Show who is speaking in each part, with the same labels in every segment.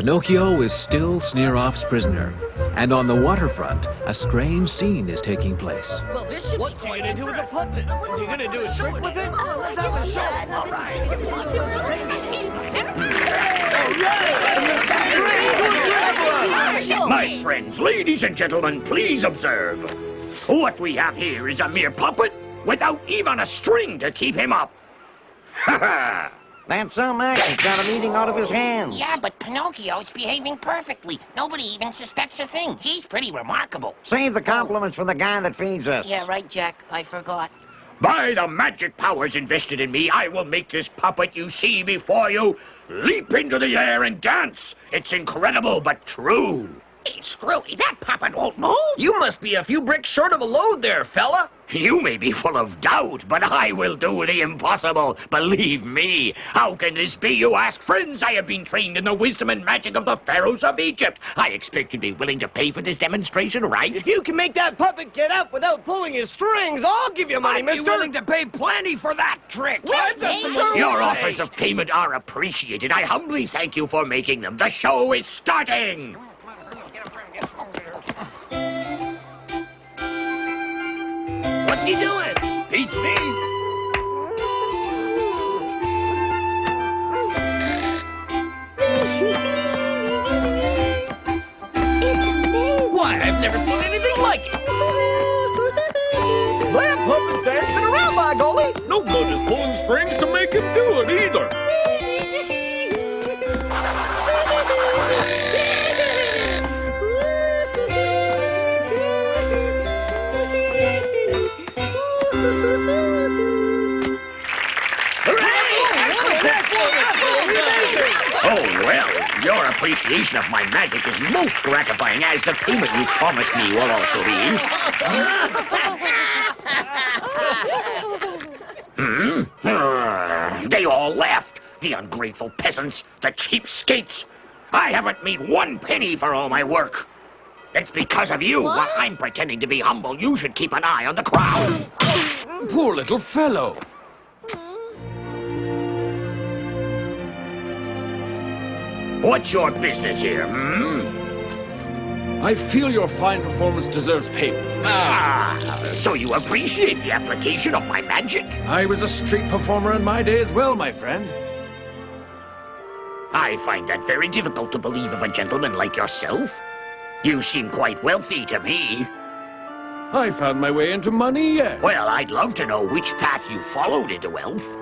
Speaker 1: Pinocchio is still Sneeroff's prisoner, and on the waterfront, a strange scene is taking place.
Speaker 2: Well, this should What's he gonna do with the puppet? Is he gonna do a trick with it? Let's have a show. All right.
Speaker 3: My friends, ladies and gentlemen, please observe. What we have here is a mere puppet without even a string to keep him up. Ha ha!
Speaker 4: That's some act. He's got him eating out of his hands.
Speaker 5: Yeah, but Pinocchio's behaving perfectly. Nobody even suspects a thing. He's pretty remarkable.
Speaker 4: Save the compliments for the guy that feeds us.
Speaker 5: Yeah, right, Jack. I forgot.
Speaker 3: By the magic powers invested in me, I will make this puppet you see before you leap into the air and dance. It's incredible, but true.
Speaker 5: Hey, Screwy, that puppet won't move.
Speaker 2: You must be a few bricks short of a load there, fella.
Speaker 3: You may be full of doubt, but I will do the impossible. Believe me. How can this be, you ask? Friends, I have been trained in the wisdom and magic of the pharaohs of Egypt. I expect you'd be willing to pay for this demonstration, right?
Speaker 2: If you can make that puppet get up without pulling his strings, I'll give you money, mister.
Speaker 3: I'd be willing to pay plenty for that trick.
Speaker 2: Sure
Speaker 3: Your
Speaker 2: will.
Speaker 3: offers of payment are appreciated. I humbly thank you for making them. The show is starting.
Speaker 2: What's he doing?
Speaker 3: Beats me.
Speaker 6: It's amazing.
Speaker 2: Why, I've never seen anything like it. That puppet's dancing around, by golly.
Speaker 7: Nobody's pulling strings to make him do it either.
Speaker 3: Oh, well, your appreciation of my magic is most gratifying, as the payment you've promised me will also be. They all left. The ungrateful peasants, the cheapskates. I haven't made 1 penny for all my work. It's because of you. While I'm pretending to be humble, you should keep an eye on the crowd.
Speaker 7: Poor little fellow.
Speaker 3: What's your business here,
Speaker 7: I feel your fine performance deserves payment.
Speaker 3: Ah, so you appreciate the application of my magic?
Speaker 7: I was a street performer in my day as well, my friend.
Speaker 3: I find that very difficult to believe of a gentleman like yourself. You seem quite wealthy to me.
Speaker 7: I found my way into money, yes.
Speaker 3: Well, I'd love to know which path you followed into wealth.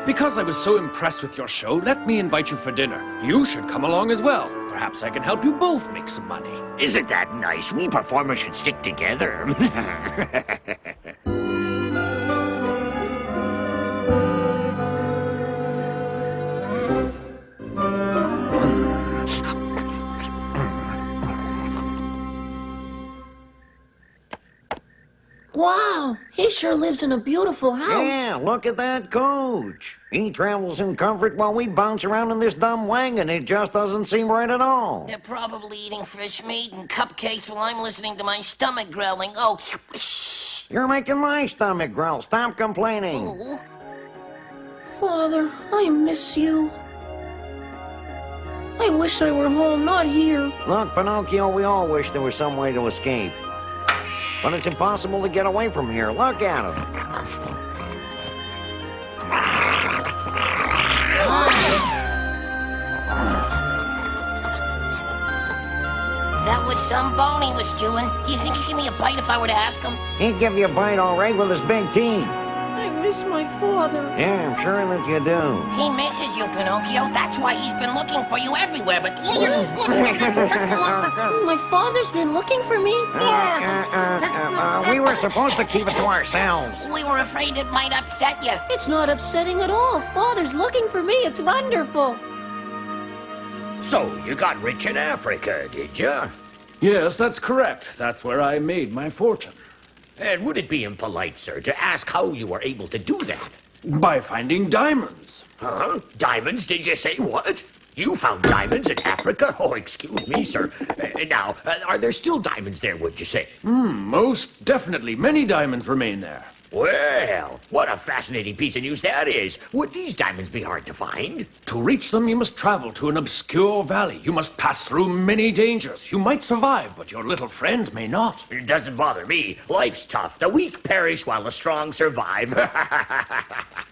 Speaker 7: Because I was so impressed with your show, let me invite you for dinner. You should come along as well. Perhaps I can help you both make some money.
Speaker 3: Isn't that nice? We performers should stick together.
Speaker 6: Wow, he sure lives in a beautiful house.
Speaker 4: Yeah, look at that coach. He travels in comfort while we bounce around in this dumb wagon. It just doesn't seem right at all.
Speaker 5: They're probably eating fresh meat and cupcakes while I'm listening to my stomach growling. Oh, shh.
Speaker 4: You're making my stomach growl. Stop complaining.
Speaker 5: Oh.
Speaker 6: Father, I miss you. I wish I were home, not here.
Speaker 4: Look, Pinocchio, we all wish there was some way to escape. But it's impossible to get away from here. Look at him.
Speaker 5: That was some bone he was chewing. Do you think he'd give me a bite if I were to ask him?
Speaker 4: He'd give you a bite all right with his big teeth.
Speaker 6: I miss my father.
Speaker 4: Yeah, I'm sure that you do.
Speaker 5: He misses you, Pinocchio. That's why he's been looking for you everywhere, but...
Speaker 6: My father's been looking for me.
Speaker 4: We were supposed to keep it to ourselves.
Speaker 5: We were afraid it might upset you.
Speaker 6: It's not upsetting at all. Father's looking for me. It's wonderful.
Speaker 3: So, you got rich in Africa, did you?
Speaker 7: Yes, that's correct. That's where I made my fortune.
Speaker 3: And would it be impolite, sir, to ask how you were able to do that?
Speaker 7: By finding diamonds.
Speaker 3: Huh? Diamonds, did you say? What? You found diamonds in Africa? Oh, excuse me, sir. Are there still diamonds there, would you say?
Speaker 7: Most definitely. Many diamonds remain there.
Speaker 3: Well, what a fascinating piece of news that is. Would these diamonds be hard to find?
Speaker 7: To reach them, you must travel to an obscure valley. You must pass through many dangers. You might survive, but your little friends may not.
Speaker 3: It doesn't bother me. Life's tough. The weak perish while the strong survive.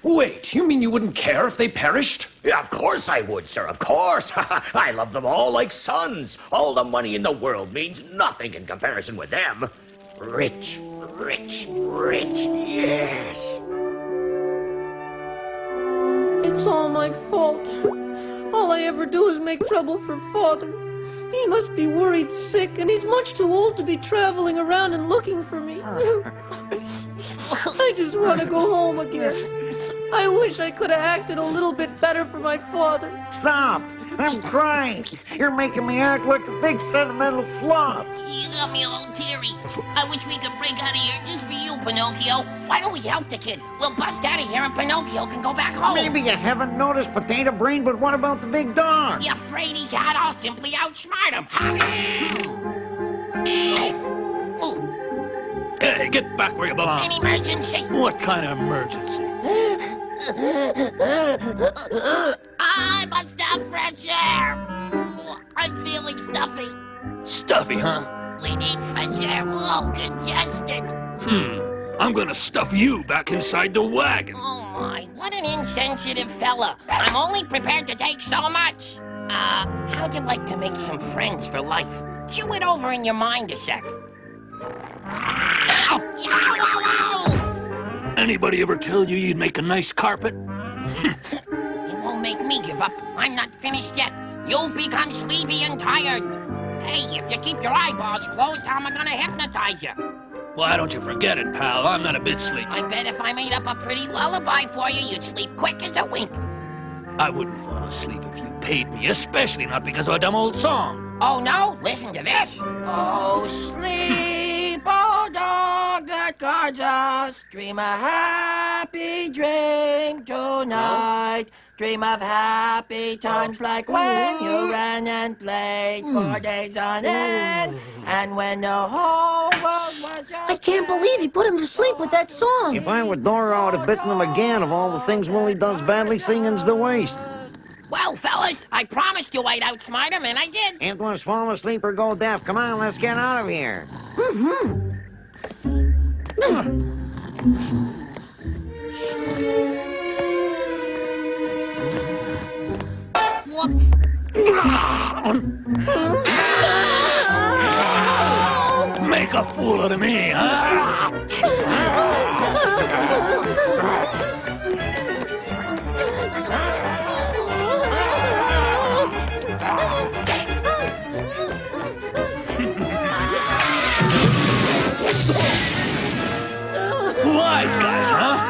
Speaker 7: Wait, you mean you wouldn't care if they perished?
Speaker 3: Yeah, of course I would, sir, of course. I love them all like sons. All the money in the world means nothing in comparison with them. Rich, rich, rich, yes.
Speaker 6: It's all my fault. All I ever do is make trouble for Father. He must be worried sick, and he's much too old to be traveling around and looking for me. I just want to go home again. I wish I could have acted a little bit better for my father.
Speaker 4: Stop! I'm crying. You're making me act like a big sentimental slob.
Speaker 5: You got me all teary. I wish we could break out of here just for you, Pinocchio. Why don't we help the kid? We'll bust out of here and Pinocchio can go back home.
Speaker 4: Maybe you haven't noticed, Potato Brain, but what about the big dog?
Speaker 5: You fraidy cat, I'll simply outsmart him.
Speaker 7: Hey, get back where you belong.
Speaker 5: An emergency.
Speaker 7: What kind of emergency?
Speaker 5: I must have fresh air. I'm feeling stuffy.
Speaker 7: Stuffy, huh?
Speaker 5: We need fresh air. We're all congested.
Speaker 7: I'm gonna stuff you back inside the wagon.
Speaker 5: Oh my, what an insensitive fella. I'm only prepared to take so much. How'd you like to make some friends for life? Chew it over in your mind a sec. Ow! Ow, ow, ow!
Speaker 7: Anybody ever tell you you'd make a nice carpet?
Speaker 5: It won't make me give up. I'm not finished yet. You'll become sleepy and tired. Hey, if you keep your eyeballs closed, how am I gonna hypnotize you?
Speaker 7: Why don't you forget it, pal? I'm not a bit sleepy.
Speaker 5: I bet if I made up a pretty lullaby for you, you'd sleep quick as a wink.
Speaker 7: I wouldn't fall asleep if you paid me, especially not because of a dumb old song.
Speaker 5: Oh no? Listen to this. Oh, sleep, oh dog that guards us. Dream a happy dream tonight. Dream of happy times like when you ran and played 4 days on end. And when the whole world was your
Speaker 6: I can't believe he put him to sleep with that song.
Speaker 4: If I were Doro, I would have bitten him again. Of all the things Willie does badly, singing's the worst.
Speaker 5: Well, fellas, I promised you I'd outsmart him, and I did.
Speaker 4: Antoine's falling asleep or go deaf. Come on, let's get out of here.
Speaker 5: Whoops.
Speaker 7: Make a fool out of me, huh? Wise guys, huh?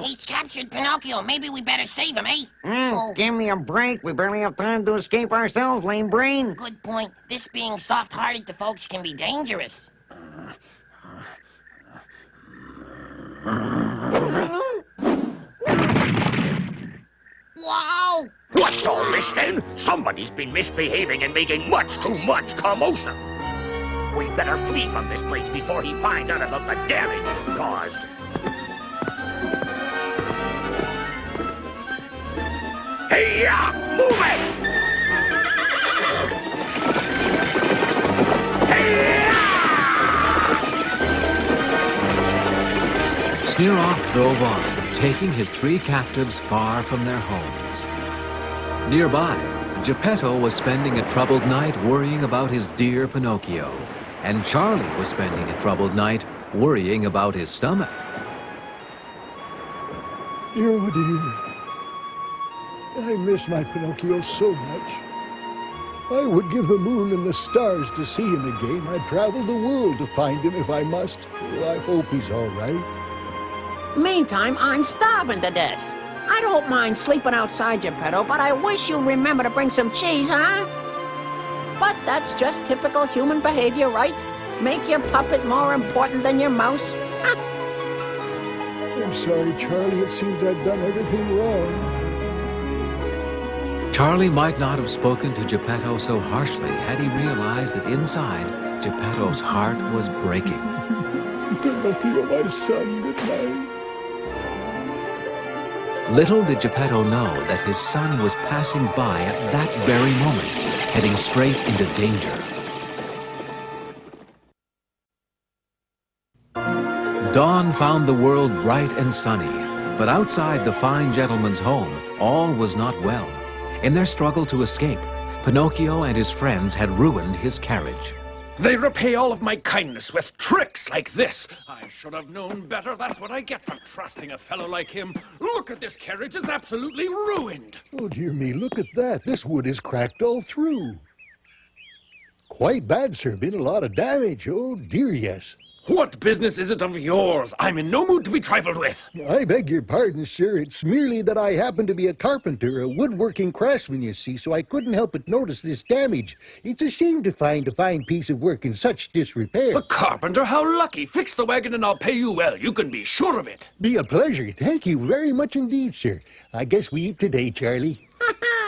Speaker 5: He's captured Pinocchio. Maybe we better save him, eh?
Speaker 4: Give me a break. We barely have time to escape ourselves, lame brain.
Speaker 5: Good point. This being soft-hearted to folks can be dangerous. Wow!
Speaker 3: What's all this then? Somebody's been misbehaving and making much too much commotion. We better flee from this place before he finds out about the damage caused. Hey-ya! Move it! Hey-ya!
Speaker 1: Sneeroff drove on, taking his 3 captives far from their homes. Nearby, Geppetto was spending a troubled night worrying about his dear Pinocchio, and Charlie was spending a troubled night worrying about his stomach.
Speaker 8: Oh dear. I miss my Pinocchio so much. I would give the moon and the stars to see him again. I'd travel the world to find him if I must. Oh, I hope he's all right.
Speaker 9: Meantime, I'm starving to death. I don't mind sleeping outside, Geppetto, but I wish you'd remember to bring some cheese, huh? But that's just typical human behavior, right? Make your puppet more important than your mouse?
Speaker 8: I'm sorry, Charlie. It seems I've done everything wrong.
Speaker 1: Charlie might not have spoken to Geppetto so harshly had he realized that inside, Geppetto's heart was breaking.
Speaker 8: Pinocchio, my son, good night.
Speaker 1: Little did Geppetto know that his son was passing by at that very moment, heading straight into danger. Dawn found the world bright and sunny, but outside the fine gentleman's home, all was not well. In their struggle to escape, Pinocchio and his friends had ruined his carriage.
Speaker 7: They repay all of my kindness with tricks like this. I should have known better. That's what I get for trusting a fellow like him. Look at this carriage, it's absolutely ruined.
Speaker 8: Oh, dear me, look at that. This wood is cracked all through. Quite bad, sir. Been a lot of damage. Oh, dear, yes.
Speaker 7: What business is it of yours? I'm in no mood to be trifled with.
Speaker 8: I beg your pardon, sir. It's merely that I happen to be a carpenter, a woodworking craftsman, you see, so I couldn't help but notice this damage. It's a shame to find a fine piece of work in such disrepair.
Speaker 7: A carpenter? How lucky. Fix the wagon and I'll pay you well. You can be sure of it.
Speaker 8: Be a pleasure. Thank you very much indeed, sir. I guess we eat today, Charlie.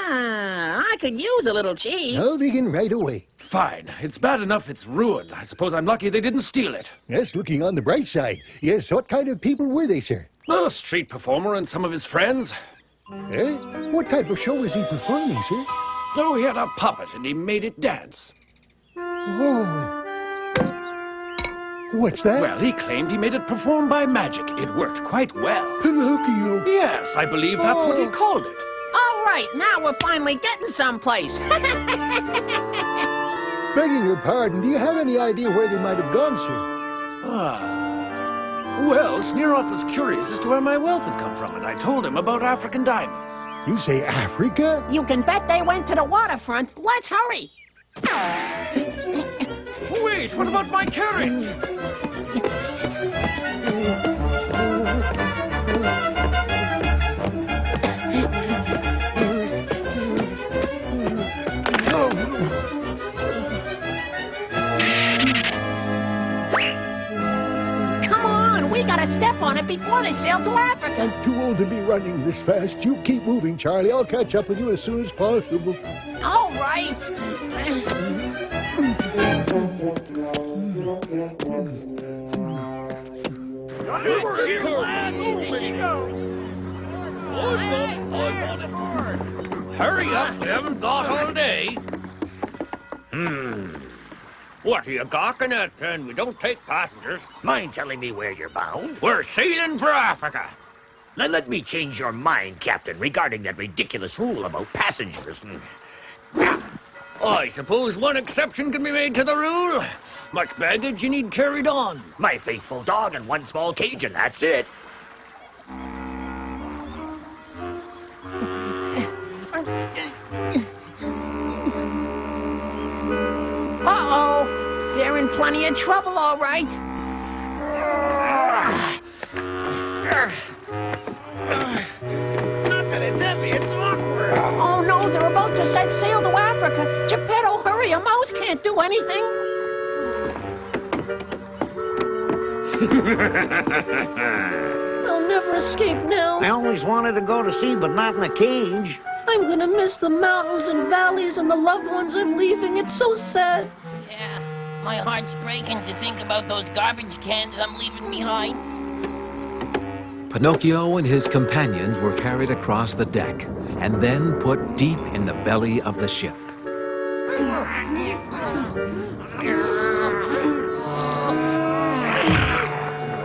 Speaker 9: I could use a little cheese.
Speaker 8: I'll begin right away.
Speaker 7: Fine. It's bad enough it's ruined. I suppose I'm lucky they didn't steal it.
Speaker 8: Yes, looking on the bright side. Yes, what kind of people were they, sir?
Speaker 7: A street performer and some of his friends.
Speaker 8: Eh? What type of show was he performing, sir?
Speaker 7: Oh, he had a puppet and he made it dance.
Speaker 8: Oh. What's that?
Speaker 7: Well, he claimed he made it perform by magic. It worked quite well.
Speaker 8: Pinocchio.
Speaker 7: Yes, I believe that's what he called it.
Speaker 9: All right, now we're finally getting someplace.
Speaker 8: Begging your pardon, do you have any idea where they might have gone, sir?
Speaker 7: Well, Sneeroff was curious as to where my wealth had come from, and I told him about African diamonds.
Speaker 8: You say Africa?
Speaker 9: You can bet they went to the waterfront. Let's hurry.
Speaker 7: Wait, what about my carriage?
Speaker 9: Step on it before they sail to Africa.
Speaker 8: I'm too old to be running this fast. You keep moving, Charlie. I'll catch up with you as soon as possible.
Speaker 9: All right.
Speaker 3: Hurry up, we haven't got all day. What are you gawking at, then? We don't take passengers. Mind telling me where you're bound? We're sailing for Africa. Now let me change your mind, Captain, regarding that ridiculous rule about passengers. I suppose one exception can be made to the rule. Much baggage you need carried on. My faithful dog and one small cage, and that's it.
Speaker 9: Uh-oh. They're in plenty of trouble, all right.
Speaker 2: It's not that it's heavy, it's awkward.
Speaker 9: Oh, no, they're about to set sail to Africa. Geppetto, hurry, a mouse can't do anything.
Speaker 6: I'll never escape now.
Speaker 4: I always wanted to go to sea, but not in a cage.
Speaker 6: I'm gonna miss the mountains and valleys and the loved ones I'm leaving. It's so sad.
Speaker 5: Yeah, my heart's breaking to think about those garbage cans I'm leaving behind.
Speaker 1: Pinocchio and his companions were carried across the deck and then put deep in the belly of the ship.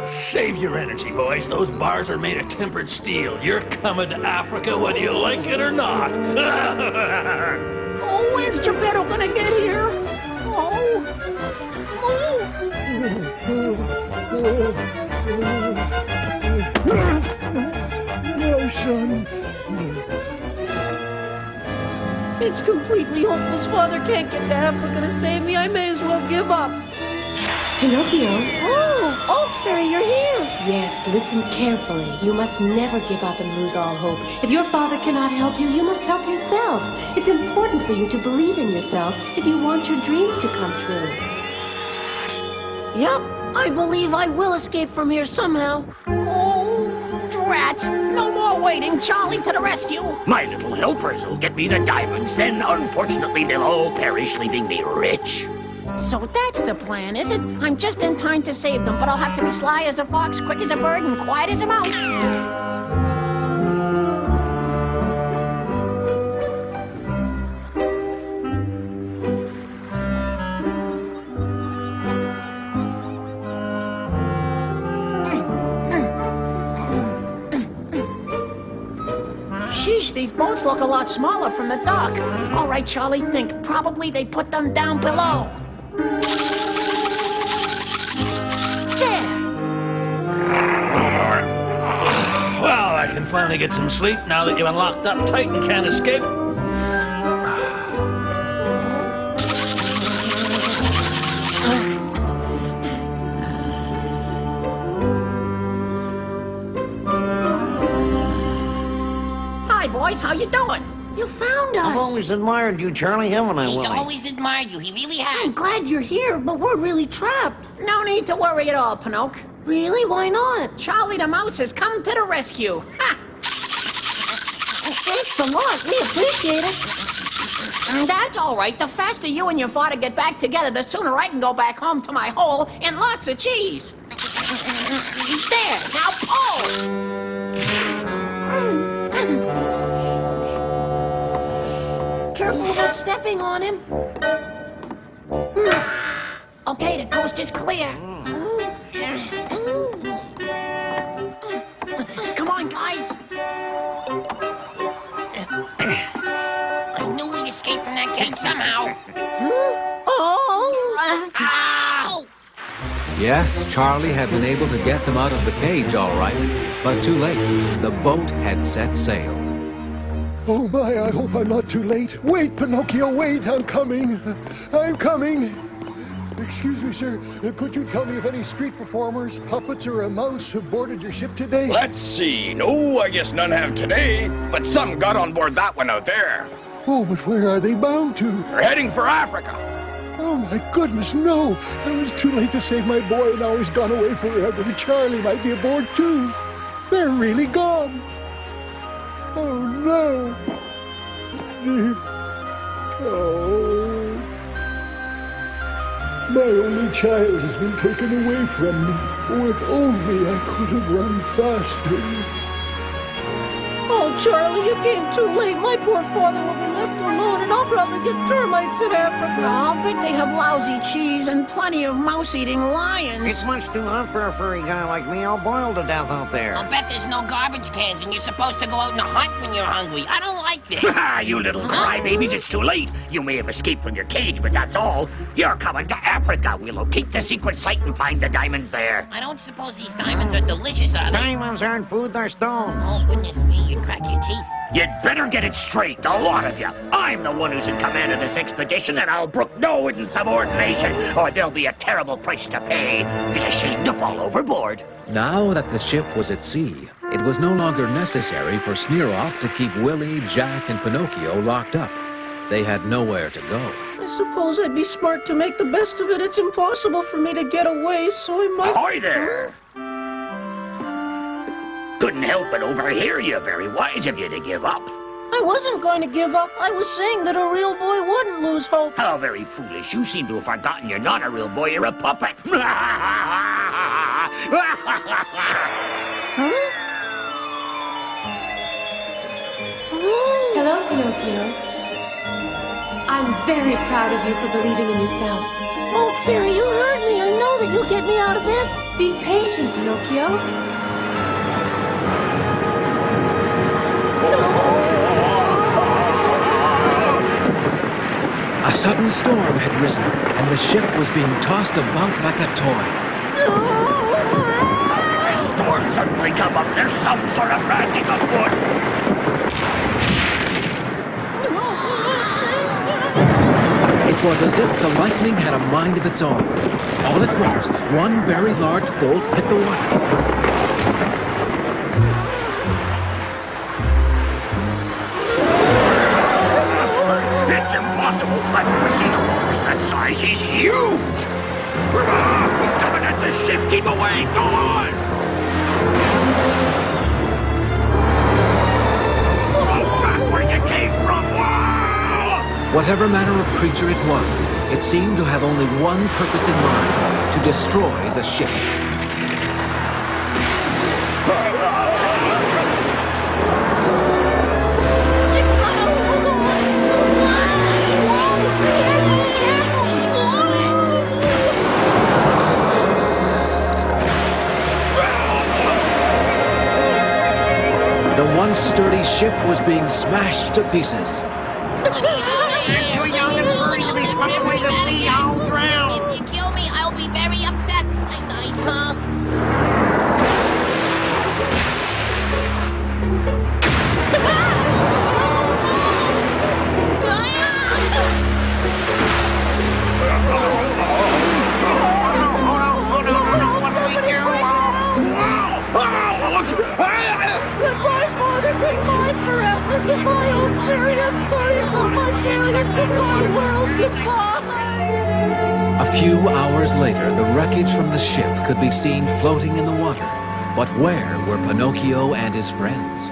Speaker 2: Save your energy, boys. Those bars are made of tempered steel. You're coming to Africa whether you like it or not.
Speaker 9: Oh, when's Geppetto gonna get here? Oh.
Speaker 8: My son.
Speaker 6: It's completely hopeless. Father can't get to Africa to save me. I may as well give up.
Speaker 10: Pinocchio.
Speaker 6: Oh, Fairy, you're here.
Speaker 10: Yes, listen carefully. You must never give up and lose all hope. If your father cannot help you, you must help yourself. It's important for you to believe in yourself if you want your dreams to come true.
Speaker 6: Yep, I believe I will escape from here somehow.
Speaker 9: Oh, drat. No more waiting. Charlie to the rescue.
Speaker 3: My little helpers will get me the diamonds, then unfortunately they'll all perish, leaving me rich.
Speaker 9: So that's the plan, is it? I'm just in time to save them, but I'll have to be sly as a fox, quick as a bird, and quiet as a mouse. Sheesh, these boats look a lot smaller from the dock. All right, Charlie, think. Probably they put them down below. There!
Speaker 2: Well, I can finally get some sleep now that you've been locked up tight and can't escape.
Speaker 9: Hi, boys. How you doing?
Speaker 6: You found us.
Speaker 4: I've always admired you, Charlie, haven't I,
Speaker 5: He's
Speaker 4: Willie?
Speaker 5: always admired you. He really has.
Speaker 6: I'm glad you're here, but we're really trapped.
Speaker 9: No need to worry at all, Pinocchio.
Speaker 6: Really? Why not?
Speaker 9: Charlie the Mouse has come to the rescue. Ha!
Speaker 6: Thanks a lot. We appreciate it.
Speaker 9: That's all right. The faster you and your father get back together, the sooner I can go back home to my hole and lots of cheese. There, now pull.
Speaker 6: Careful about stepping on him.
Speaker 9: Okay, the coast is clear. Come on, guys.
Speaker 5: I knew we'd escape from that cage somehow. Ow!
Speaker 1: Yes, Charlie had been able to get them out of the cage all right, but too late. The boat had set sail.
Speaker 8: Oh my, I hope I'm not too late. Wait, Pinocchio, wait, I'm coming. I'm coming. Excuse me, sir. Could you tell me if any street performers, puppets, or a mouse have boarded your ship today?
Speaker 11: Let's see. No, I guess none have today, but some got on board that one out there.
Speaker 8: Oh, but where are they bound to?
Speaker 11: They're heading for Africa.
Speaker 8: Oh, my goodness, no. I was too late to save my boy, now he's gone away forever. Charlie might be aboard, too. They're really gone. Oh, no. Oh. My only child has been taken away from me. Oh, if only I could have run faster.
Speaker 6: Oh, Charlie, you came too late. My poor father will be left alone, and I'll probably get termites in Africa.
Speaker 9: I'll bet they have lousy cheese and plenty of mouse-eating lions.
Speaker 4: It's much too hot for a furry guy like me. I'll boil to death out there.
Speaker 5: I'll bet there's no garbage cans, and you're supposed to go out and hunt when you're hungry. I don't like this.
Speaker 3: You little crybabies, it's too late. You may have escaped from your cage, but that's all. You're coming to Africa. We'll locate the secret site and find the diamonds there.
Speaker 5: I don't suppose these diamonds are delicious, are they?
Speaker 4: Diamonds aren't food, they're stones.
Speaker 5: Oh, goodness me, you crack your teeth.
Speaker 3: You'd better get it straight, the lot of you. I'm the one who's in command of this expedition, and I'll brook no insubordination, or there'll be a terrible price to pay. Be ashamed to fall overboard.
Speaker 1: Now that the ship was at sea, it was no longer necessary for Sneeroff to keep Willie, Jack, and Pinocchio locked up. They had nowhere to go.
Speaker 6: I suppose I'd be smart to make the best of it. It's impossible for me to get away, so I might...
Speaker 3: Ahoy there! Couldn't help but overhear you. Very wise of you to give up.
Speaker 6: I wasn't going to give up. I was saying that a real boy wouldn't lose hope.
Speaker 3: How very foolish. You seem to have forgotten you're not a real boy, you're a puppet.
Speaker 10: Hello, Pinocchio. I'm very proud of you for believing in yourself.
Speaker 6: Oh, Fairy, you heard me. I know that you'll get me out of this.
Speaker 10: Be patient, Pinocchio.
Speaker 1: A sudden storm had risen, and the ship was being tossed about like a toy.
Speaker 3: A storm suddenly come up. There's some sort of magic afoot.
Speaker 1: It was as if the lightning had a mind of its own. All at once, one very large bolt hit the water.
Speaker 3: It's impossible! I've never seen a walrus that size. He's huge! Hurrah! He's coming at the ship! Keep away! Go on! Go back where you came from! Wow!
Speaker 1: Whatever manner of creature it was, it seemed to have only one purpose in mind: to destroy the ship. The once sturdy ship was being smashed to pieces.
Speaker 9: Too young and furry to be swept away to sea, I'll drown.
Speaker 5: If you kill me, I'll be very upset. Play nice, huh?
Speaker 6: Goodbye, Father. Goodbye forever. Goodbye, old fairy. I'm sorry about my failures. Goodbye, world. Goodbye.
Speaker 1: A few hours later, the wreckage from the ship could be seen floating in the water. But where were Pinocchio and his friends?